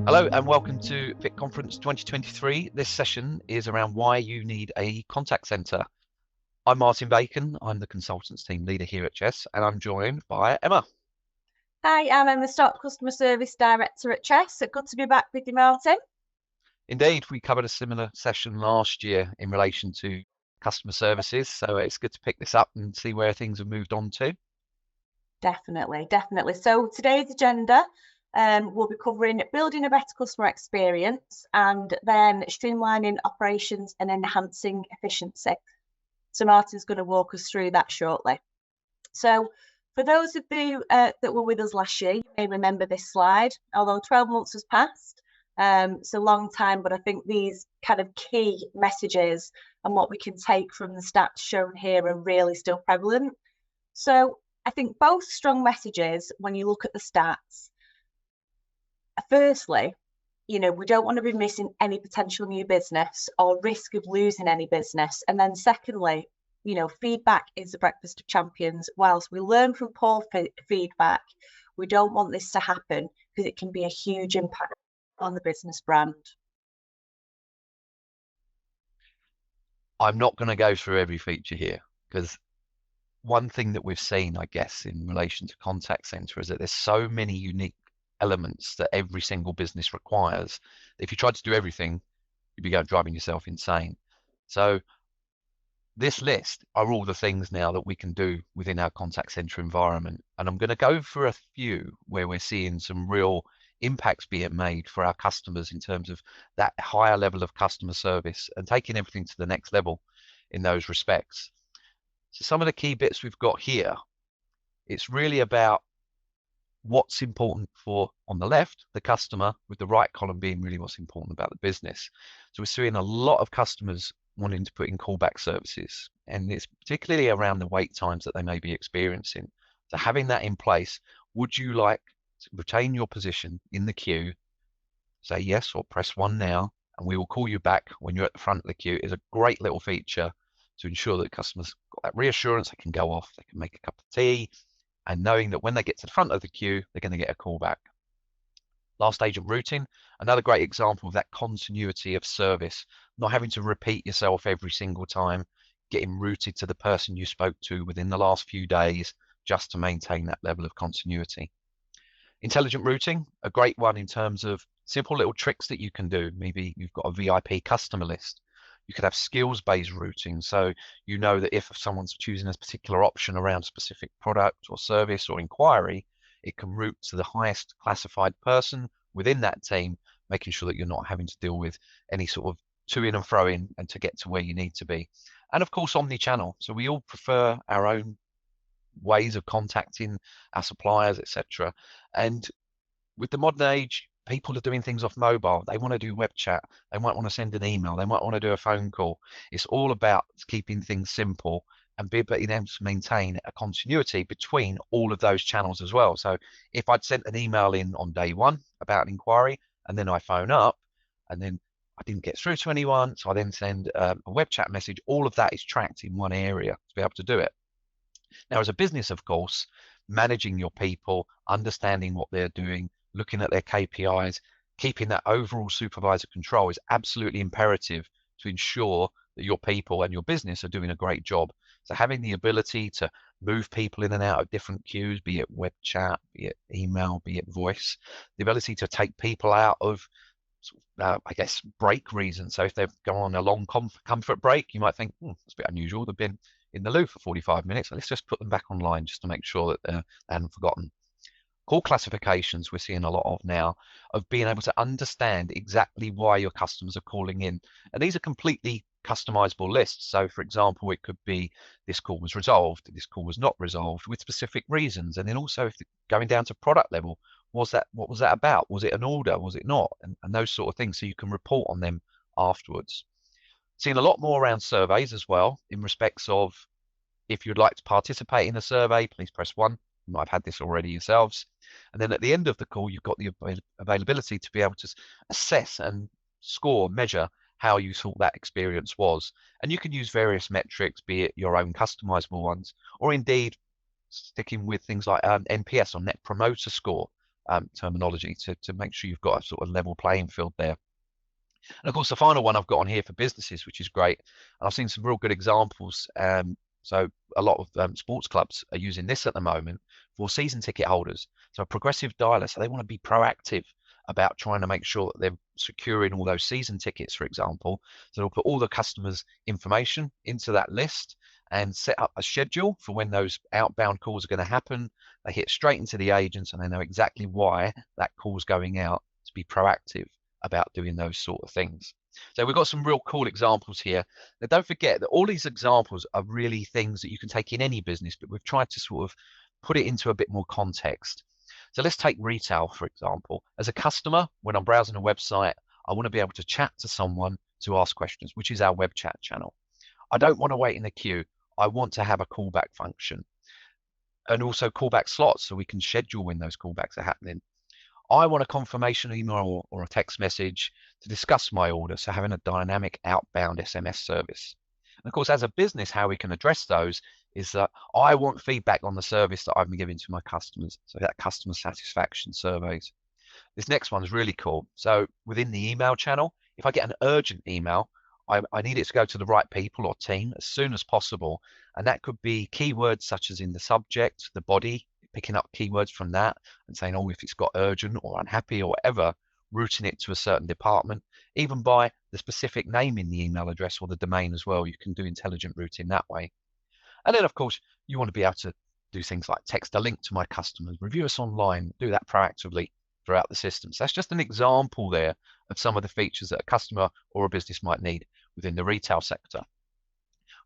Hello and welcome to FIT Conference 2023. This session is around why you need a contact center. I'm Martin Bacon. I'm the consultants team leader here at Chess, and I'm joined by Emma. Hi, I'm Emma Stock, Customer Service Director at Chess. Good to be back with you, Martin. Indeed, we covered a similar session last year in relation to customer services, so it's good to pick this up and see where things have moved on to. Definitely. So today's agenda, we'll be covering building a better customer experience and then streamlining operations and enhancing efficiency. So Martin's going to walk us through that shortly. So for those of you that were with us last year, you may remember this slide, although 12 months has passed. It's a long time, but I think these kind of key messages and what we can take from the stats shown here are really still prevalent. So I think both strong messages, when you look at the stats, firstly, we don't want to be missing any potential new business or risk of losing any business. And then secondly, feedback is the breakfast of champions. Whilst we learn from poor feedback, we don't want this to happen because it can be a huge impact on the business brand. I'm not going to go through every feature here because one thing that we've seen, I guess, in relation to contact center is that there's so many unique elements that every single business requires. If you tried to do everything, you'd be driving yourself insane. So this list are all the things now that we can do within our contact center environment. And I'm going to go for a few where we're seeing some real impacts being made for our customers in terms of that higher level of customer service and taking everything to the next level in those respects. So some of the key bits we've got here, it's really about what's important for, on the left, the customer, with the right column being really what's important about the business. So we're seeing a lot of customers wanting to put in callback services, and it's particularly around the wait times that they may be experiencing. So having that in place, would you like to retain your position in the queue? Say yes or press 1 now, and we will call you back when you're at the front of the queue. Is a great little feature to ensure that customers got that reassurance. They can go off, they can make a cup of tea, and knowing that when they get to the front of the queue, they're going to get a call back. Last agent routing, another great example of that continuity of service, not having to repeat yourself every single time, getting routed to the person you spoke to within the last few days, just to maintain that level of continuity. Intelligent routing, a great one in terms of simple little tricks that you can do. Maybe you've got a VIP customer list. You could have skills-based routing. So you know that if someone's choosing a particular option around a specific product or service or inquiry, it can route to the highest classified person within that team, making sure that you're not having to deal with any sort of to in and fro in and to get to where you need to be. And of course, omni-channel. So we all prefer our own ways of contacting our suppliers, etc. And with the modern age, people are doing things off mobile. They want to do web chat. They might want to send an email. They might want to do a phone call. It's all about keeping things simple and being able to maintain a continuity between all of those channels as well. So if I'd sent an email in on day 1 about an inquiry, and then I phone up, and then I didn't get through to anyone, so I then send a web chat message, all of that is tracked in one area to be able to do it. Now, as a business, of course, managing your people, understanding what they're doing, looking at their KPIs, keeping that overall supervisor control is absolutely imperative to ensure that your people and your business are doing a great job. So having the ability to move people in and out of different queues, be it web chat, be it email, be it voice, the ability to take people out of, I guess, break reasons. So if they've gone on a long comfort break, you might think, that's a bit unusual. They've been in the loo for 45 minutes. Let's just put them back online just to make sure that they haven't forgotten. Call classifications we're seeing a lot of now, of being able to understand exactly why your customers are calling in. And these are completely customizable lists. So for example, it could be this call was resolved, this call was not resolved with specific reasons. And then also if going down to product level, what was that about? Was it an order? Was it not? And those sort of things, so you can report on them afterwards. Seeing a lot more around surveys as well, in respects of if you'd like to participate in a survey, please press 1. You might have had this already yourselves. And then at the end of the call, you've got the availability to be able to assess and score, measure how you thought that experience was. And you can use various metrics, be it your own customizable ones, or indeed sticking with things like NPS or Net Promoter Score. terminology to make sure you've got a sort of level playing field there. And of course, the final one I've got on here for businesses, which is great, and I've seen some real good examples. So a lot of sports clubs are using this at the moment for season ticket holders. So a progressive dialer, so they want to be proactive about trying to make sure that they're securing all those season tickets, for example. So they'll put all the customers' information into that list and set up a schedule for when those outbound calls are going to happen. They hit straight into the agents and they know exactly why that call's going out, to be proactive about doing those sort of things. So we've got some real cool examples here. Now, don't forget that all these examples are really things that you can take in any business, but we've tried to sort of put it into a bit more context. So let's take retail, for example. As a customer, when I'm browsing a website, I want to be able to chat to someone to ask questions, which is our web chat channel. I don't want to wait in the queue. I want to have a callback function and also callback slots so we can schedule when those callbacks are happening. I want a confirmation email or a text message to discuss my order, so having a dynamic outbound SMS service. And of course, as a business, how we can address those is that I want feedback on the service that I've been giving to my customers, so that customer satisfaction surveys. This next one's really cool. So within the email channel, if I get an urgent email, I need it to go to the right people or team as soon as possible. And that could be keywords such as in the subject, the body, picking up keywords from that and saying, oh, if it's got urgent or unhappy or whatever, routing it to a certain department, even by the specific name in the email address or the domain as well. You can do intelligent routing that way. And then, of course, you want to be able to do things like text a link to my customers, review us online, do that proactively throughout the system. So that's just an example there of some of the features that a customer or a business might need within the retail sector.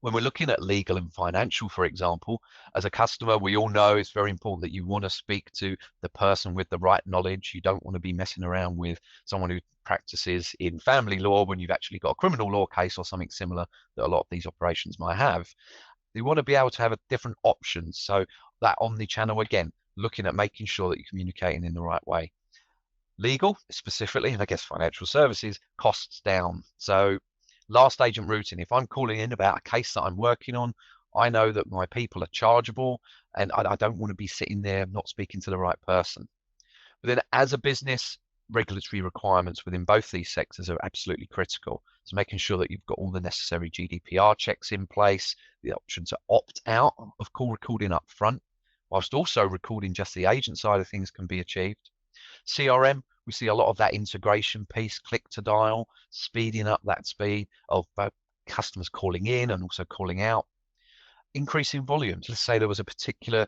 When we're looking at legal and financial, for example, as a customer, we all know it's very important that you want to speak to the person with the right knowledge. You don't want to be messing around with someone who practices in family law when you've actually got a criminal law case or something similar that a lot of these operations might have. You want to be able to have a different options. So that omni-channel, again, looking at making sure that you're communicating in the right way. Legal, specifically, and I guess financial services, costs down. So last agent routing, if I'm calling in about a case that I'm working on, I know that my people are chargeable and I don't want to be sitting there not speaking to the right person. But then as a business, regulatory requirements within both these sectors are absolutely critical. So making sure that you've got all the necessary GDPR checks in place, the option to opt out of call recording up front, whilst also recording just the agent side of things can be achieved. CRM, we see a lot of that integration piece, click to dial, speeding up that speed of customers calling in and also calling out. Increasing volumes. Let's say there was a particular,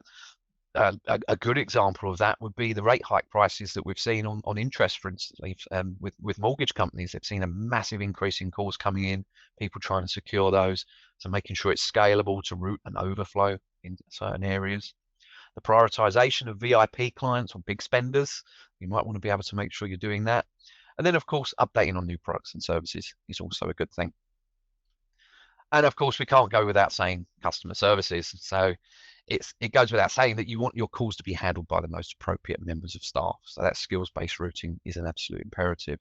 a good example of that would be the rate hike prices that we've seen on interest, for instance, with mortgage companies. They've seen a massive increase in calls coming in, people trying to secure those. So making sure it's scalable to route and overflow in certain areas. The prioritization of VIP clients or big spenders, you might want to be able to make sure you're doing that. And then, of course, updating on new products and services is also a good thing. And of course, we can't go without saying customer services. So it goes without saying that you want your calls to be handled by the most appropriate members of staff. So that skills-based routing is an absolute imperative.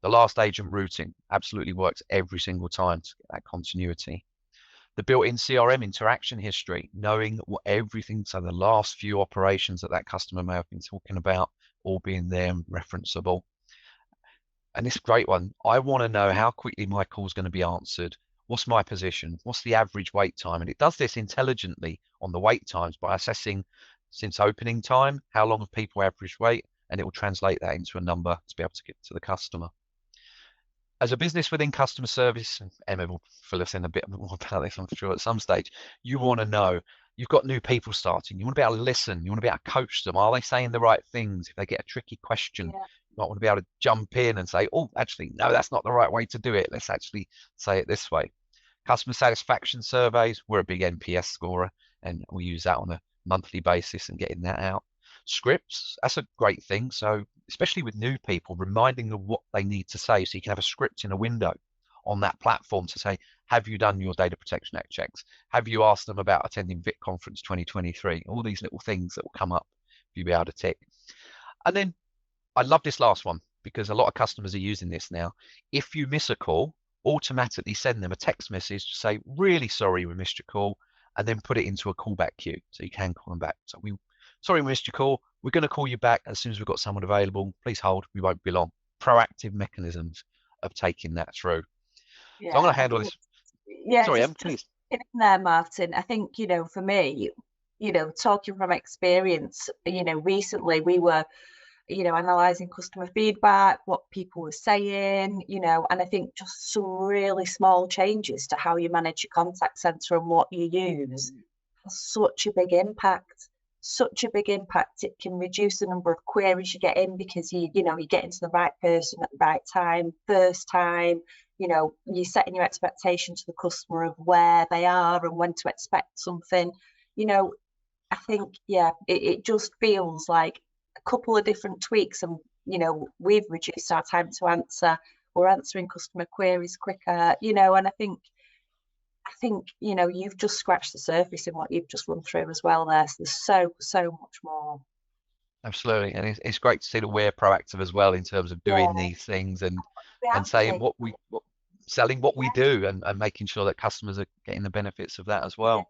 The last agent routing absolutely works every single time to get that continuity. The built-in CRM interaction history, knowing what everything, so the last few operations that customer may have been talking about, all being there and referenceable. And this great one, I want to know how quickly my call is going to be answered. What's my position? What's the average wait time? And it does this intelligently on the wait times by assessing since opening time, how long have people average wait, and it will translate that into a number to be able to get to the customer. As a business within customer service, and Emma will fill us in a bit more about this, I'm sure, at some stage, you want to know, you've got new people starting, you want to be able to listen, you want to be able to coach them. Are they saying the right things? If they get a tricky question, you might want to be able to jump in and say, oh, actually, no, that's not the right way to do it. Let's actually say it this way. Customer satisfaction surveys, we're a big NPS scorer, and we use that on a monthly basis and getting that out. Scripts, that's a great thing. So especially with new people, reminding them what they need to say. So you can have a script in a window on that platform to say, have you done your Data Protection Act checks? Have you asked them about attending VIC Conference 2023? All these little things that will come up if you be able to tick. And then I love this last one because a lot of customers are using this now. If you miss a call, automatically send them a text message to say, really sorry we missed your call. and then put it into a callback queue so you can call them back. So sorry we missed your call. We're going to call you back as soon as we've got someone available. Please hold. We won't be long. Proactive mechanisms of taking that through. So I'm going Yeah, to I handle think, this. yeah, Sorry, Em, just please. in there, Martin. I think, for me, talking from experience, recently we were, analysing customer feedback, what people were saying, and I think just some really small changes to how you manage your contact centre and what you use has such a big impact. Such a big impact. It can reduce the number of queries you get in because you're getting to the right person at the right time, first time. You're setting your expectation to the customer of where they are and when to expect something. I think, yeah, it just feels like a couple of different tweaks and, we've reduced our time to answer. We're answering customer queries quicker, and I think, you've just scratched the surface in what you've just run through as well there. So there's so much more. Absolutely. And it's great to see that we're proactive as well in terms of Yeah, doing these things we and have to saying be. selling what we Yeah, do and making sure that customers are getting the benefits of that as yeah. well.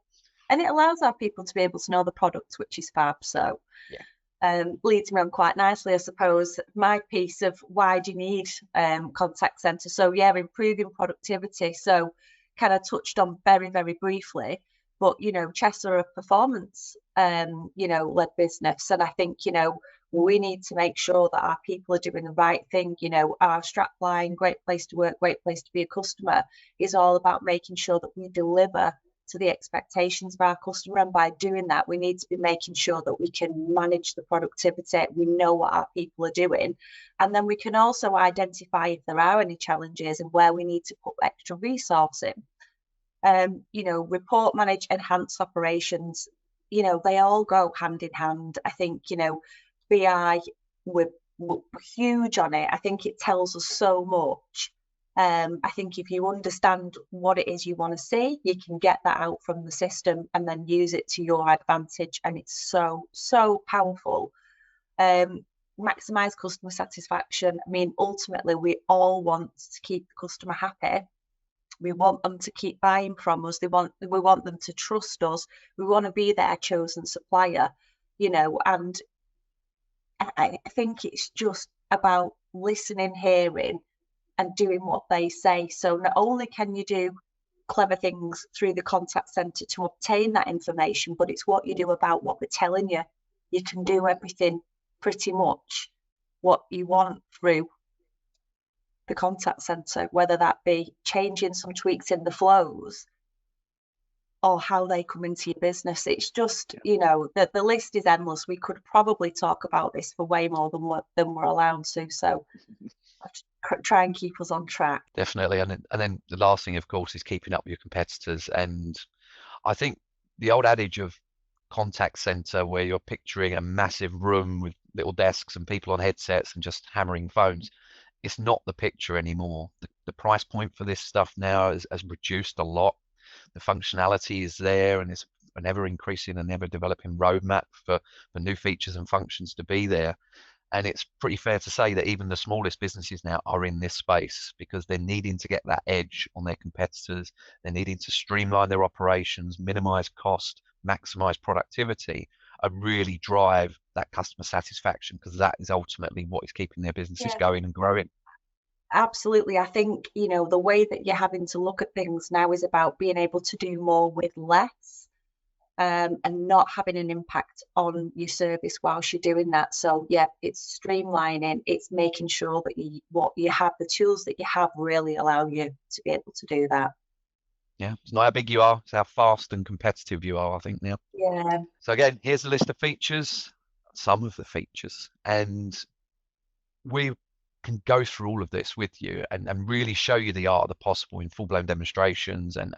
And it allows our people to be able to know the product, which is fab. So Yeah. leads me on quite nicely, I suppose. My piece of why do you need contact centre? So yeah, improving productivity. So kind of touched on very, very briefly, but Chess are a performance led business. And I think, we need to make sure that our people are doing the right thing. Our strapline, great place to work, great place to be a customer, is all about making sure that we deliver to the expectations of our customer. And by doing that, we need to be making sure that we can manage the productivity. We know what our people are doing. And then we can also identify if there are any challenges and where we need to put extra resource in. Report, manage, enhance operations, they all go hand in hand. I think, BI, we're huge on it. I think it tells us so much. I think if you understand what it is you want to see, you can get that out from the system and then use it to your advantage. And it's so powerful. Maximize customer satisfaction. I mean, ultimately, we all want to keep the customer happy. We want them to keep buying from us. We want them to trust us. We want to be their chosen supplier, and I think it's just about listening, hearing, and doing what they say. So not only can you do clever things through the contact centre to obtain that information, but it's what you do about what we're telling you. You can do everything pretty much what you want through the contact centre, whether that be changing some tweaks in the flows or how they come into your business. It's just, the list is endless. We could probably talk about this for way more than we're allowed to. So try and keep us on track. Definitely. And then the last thing, of course, is keeping up with your competitors. And I think the old adage of contact center where you're picturing a massive room with little desks and people on headsets and just hammering phones, it's not the picture anymore. The price point for this stuff now has reduced a lot. The functionality is there, and it's an ever increasing and ever developing roadmap for new features and functions to be there. And it's pretty fair to say that even the smallest businesses now are in this space because they're needing to get that edge on their competitors. They're needing to streamline their operations, minimize cost, maximize productivity, and really drive that customer satisfaction because that is ultimately what is keeping their businesses Yeah, going and growing. absolutely. I think, the way that you're having to look at things now is about being able to do more with less. And not having an impact on your service whilst you're doing that. So yeah, it's streamlining. It's making sure that the tools that you have really allow you to be able to do that. Yeah, it's not how big you are, it's how fast and competitive you are, I think now. Yeah, So again, here's a list of features, some of the features, and we can go through all of this with you and really show you the art of the possible in full-blown demonstrations and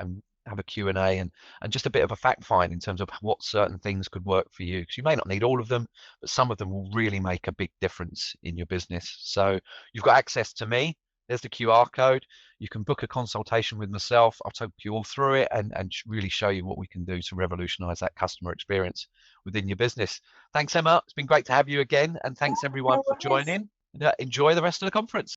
have a Q&A and just a bit of a fact find in terms of what certain things could work for you, because you may not need all of them, but some of them will really make a big difference in your business. So you've got access to me. There's the QR code. You can book a consultation with myself. I'll take you all through it and really show you what we can do to revolutionize that customer experience within your business. Thanks, Emma. It's been great to have you again. And thanks everyone no for worries. joining. Enjoy the rest of the conference.